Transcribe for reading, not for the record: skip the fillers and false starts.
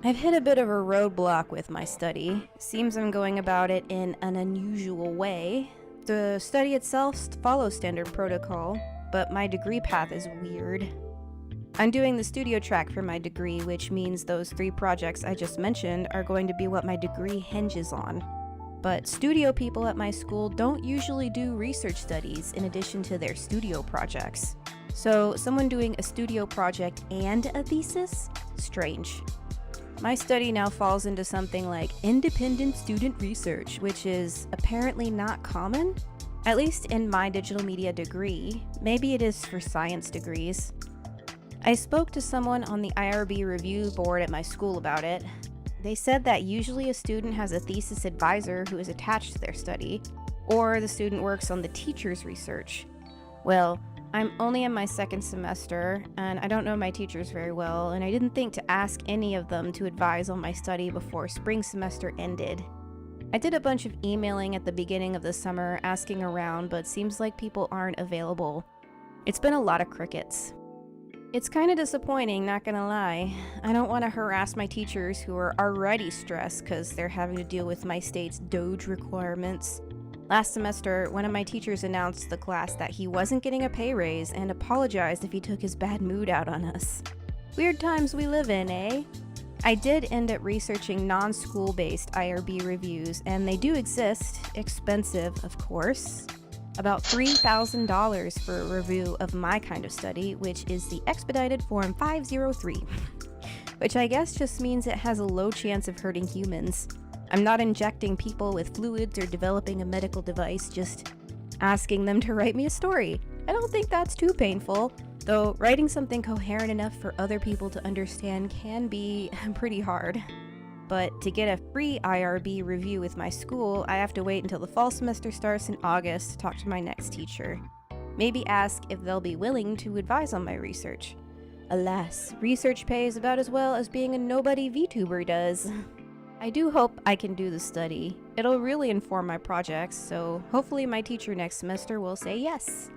I've hit a bit of a roadblock with my study. Seems I'm going about it in an unusual way. The study itself follows standard protocol, but my degree path is weird. I'm doing the studio track for my degree, which means those 3 projects I just mentioned are going to be what my degree hinges on. But studio people at my school don't usually do research studies in addition to their studio projects. So someone doing a studio project and a thesis? Strange. My study now falls into something like independent student research, which is apparently not common, at least in my digital media degree. Maybe it is for science degrees. I spoke to someone on the IRB review board at my school about it. They said that usually a student has a thesis advisor who is attached to their study, or the student works on the teacher's research. Well, I'm only in my 2nd semester, and I don't know my teachers very well, and I didn't think to ask any of them to advise on my study before spring semester ended. I did a bunch of emailing at the beginning of the summer, asking around, but seems like people aren't available. It's been a lot of crickets. It's kind of disappointing, not gonna lie. I don't want to harass my teachers who are already stressed because they're having to deal with my state's DOGE requirements. Last semester, one of my teachers announced to the class that he wasn't getting a pay raise and apologized if he took his bad mood out on us. Weird times we live in, eh? I did end up researching non-school-based IRB reviews, and they do exist, expensive, of course. About $3,000 for a review of my kind of study, which is the Expedited Form 503, which I guess just means it has a low chance of hurting humans. I'm not injecting people with fluids or developing a medical device, just asking them to write me a story. I don't think that's too painful, though writing something coherent enough for other people to understand can be pretty hard. But to get a free IRB review with my school, I have to wait until the fall semester starts in August to talk to my next teacher. Maybe ask if they'll be willing to advise on my research. Alas, research pays about as well as being a nobody VTuber does. I do hope I can do the study. It'll really inform my projects, so hopefully my teacher next semester will say yes.